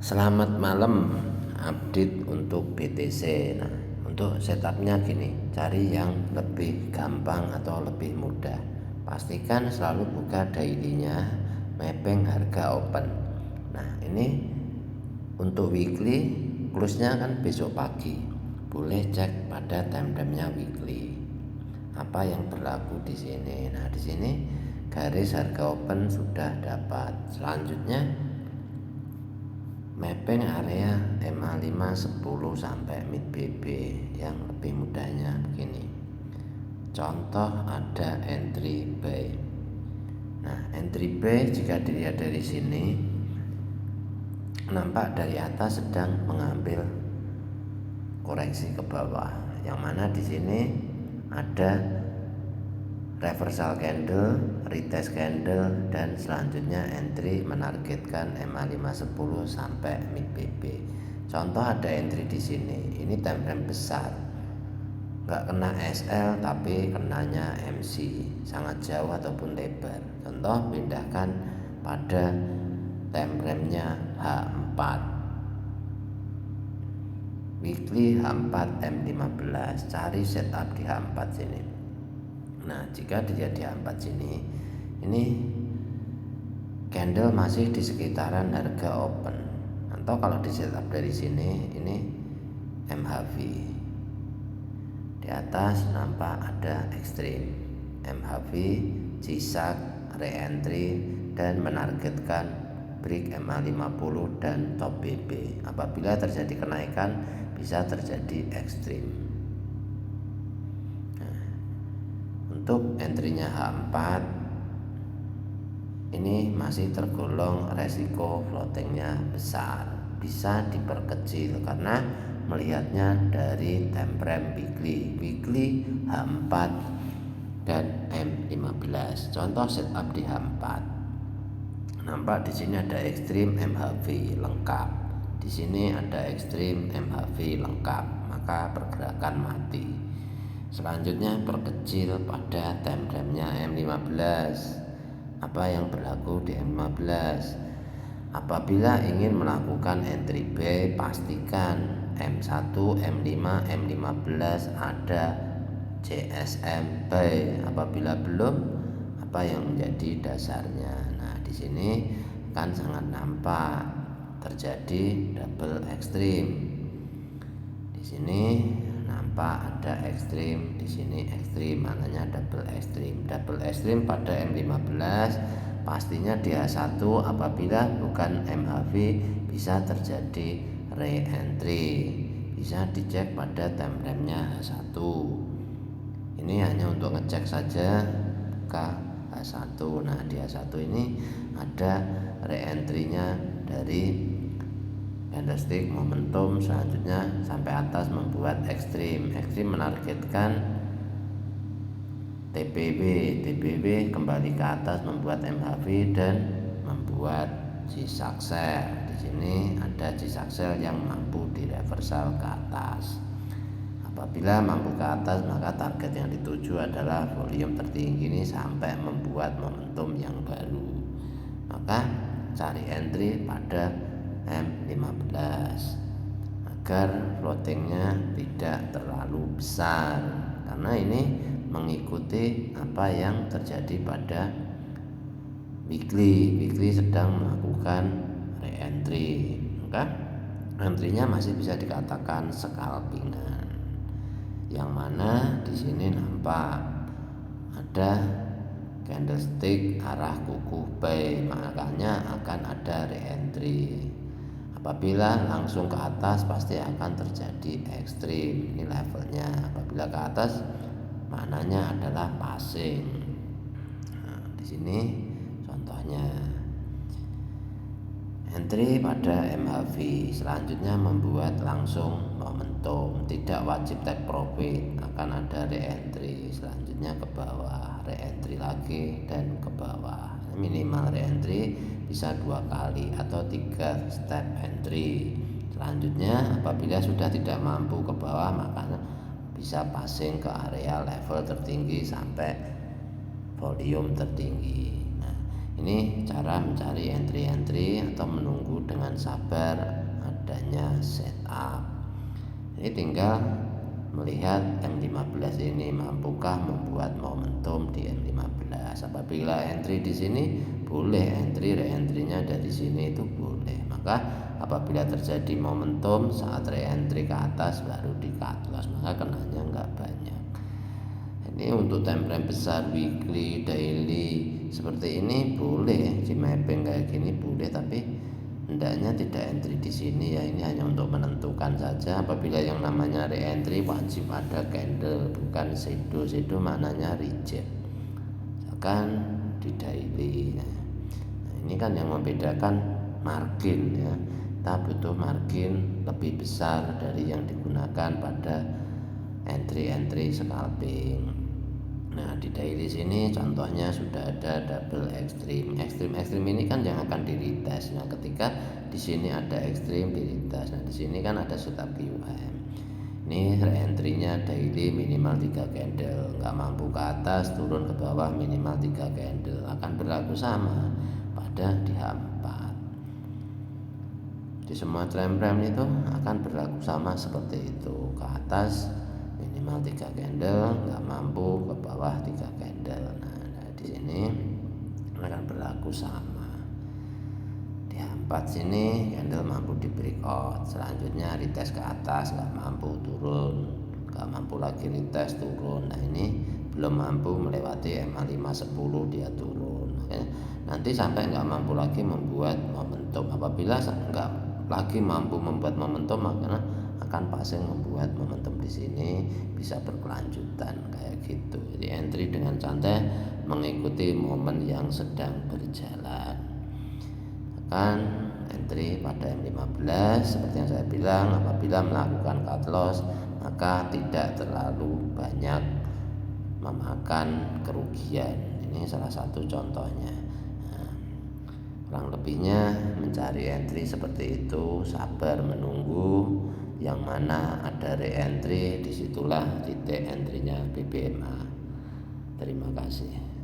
Selamat malam, update untuk BTC. Nah, untuk setupnya gini, cari yang lebih gampang atau lebih mudah. Pastikan selalu buka daily-nya, mapping harga open. Nah, ini untuk weekly, close-nya kan besok pagi. Boleh cek pada time-nya weekly. Apa yang berlaku di sini? Nah, di sini garis harga open sudah dapat. Selanjutnya mapping area MA5 10 sampai mid BB. Yang lebih mudahnya begini. Contoh ada entry buy. Nah, entry buy jika dilihat dari sini nampak dari atas sedang mengambil koreksi ke bawah. Yang mana di sini ada reversal candle, retest candle, dan selanjutnya entry menargetkan MA510 sampai mid BB. Contoh ada entry di sini. Ini time frame besar. Nggak kena SL tapi kenanya MC, sangat jauh ataupun lebar. Contoh pindahkan pada time frame-nya H4. Weekly H4 M15, cari setup di H4 sini. Nah, jika dilihat di H4 sini, ini candle masih di sekitaran harga open. Atau kalau di setup dari sini, ini MHV. Di atas nampak ada ekstrim, MHV, zigzag, re-entry, dan menargetkan break MA50 dan top BB. Apabila terjadi kenaikan, bisa terjadi ekstrim. Untuk entry-nya H4 ini masih tergolong resiko floatingnya besar, bisa diperkecil karena melihatnya dari time frame weekly H4 dan M15. Contoh setup di H4. Nampak di sini ada ekstrim MHV lengkap. Di sini ada ekstrim MHV lengkap, maka pergerakan mati. Selanjutnya perkecil pada time frame-nya M15. Apa yang berlaku di M15? Apabila ingin melakukan entry buy, pastikan M1, M5, M15 ada CSM buy. Apabila belum, apa yang menjadi dasarnya? Nah, di sini kan sangat nampak terjadi double ekstrim. Di sini nampak ada ekstrim, di sini ekstrim, makanya double ekstrim. Double ekstrim pada M15 pastinya di H1, apabila bukan MHV bisa terjadi re-entry. Bisa dicek pada time frame-nya H1. Ini hanya untuk ngecek saja ke H1. Nah, di H1 ini ada re-entry-nya dari candlestick momentum, selanjutnya sampai atas membuat ekstrim. Ekstrim menargetkan TPB kembali ke atas membuat MHV dan membuat zigzag sell. Di sini ada zigzag sell yang mampu di reversal ke atas. Apabila mampu ke atas, maka target yang dituju adalah volume tertinggi ini sampai membuat momentum yang baru. Maka cari entry pada M15 agar floatingnya tidak terlalu besar, karena ini mengikuti apa yang terjadi pada weekly sedang melakukan re-entry, maka entry-nya masih bisa dikatakan scalpingan. Yang mana di sini nampak ada candlestick arah kuku buy, makanya akan ada re-entry. Apabila langsung ke atas pasti akan terjadi ekstrim. Ini levelnya. Apabila ke atas maknanya adalah passing. Nah, di sini contohnya entry pada MHV, selanjutnya membuat langsung momentum, tidak wajib take profit, akan ada re-entry, selanjutnya ke bawah, re-entry lagi dan ke bawah. Minimal re-entry bisa 2 kali atau 3 step entry. Selanjutnya apabila sudah tidak mampu ke bawah, maka bisa passing ke area level tertinggi sampai volume tertinggi. Nah, Ini cara mencari entry-entry atau menunggu dengan sabar adanya setup. Ini tinggal melihat M15 ini mampukah membuat momentum di M15. Apabila entry di sini boleh, entry re-entry-nya dari sini itu boleh. Maka apabila terjadi momentum saat re-entry ke atas baru di cut loss, maka kenanya enggak banyak. Ini untuk time frame besar, weekly, daily seperti ini boleh di mapping kayak gini boleh, tapi hendaknya tidak entry di sini ya. Ini hanya untuk menentukan saja. Apabila yang namanya re-entry wajib ada candle, bukan shadow. Shadow maknanya reject. Misalkan di daily. Nah, ini kan yang membedakan margin ya. Kita butuh margin lebih besar dari yang digunakan pada entry scalping. Nah, di daily sini contohnya sudah ada double extreme. Extreme ini kan yang akan di retest. Nah, ketika di sini ada extreme di retest. Nah, di sini kan ada setup QM. Ini re-entry-nya daily minimal 3 candle, nggak mampu ke atas turun ke bawah minimal 3 candle, akan berlaku sama pada di H4. Di semua time frame itu akan berlaku sama seperti itu. Ke atas minimal 3 candle, nggak mampu ke bawah 3 candle. Nah, di sini akan berlaku sama. Di H4 sini candle mampu di breakout, selanjutnya retest ke atas, nggak mampu turun, nggak mampu lagi retest turun. Nah, ini belum mampu melewati MA510, dia turun. Nanti sampai nggak mampu lagi membuat momentum. Apabila nggak lagi mampu membuat momentum, maka akan pasang membuat momentum di sini bisa berkelanjutan kayak gitu. Jadi entry dengan santai mengikuti momen yang sedang berjalan. Akan entry pada M15 seperti yang saya bilang, apabila melakukan cut loss maka tidak terlalu banyak memakan kerugian. Ini salah satu contohnya. Kurang lebihnya mencari entry seperti itu, sabar menunggu, yang mana ada re-entry disitulah titik entry-nya BBMA. Terima kasih.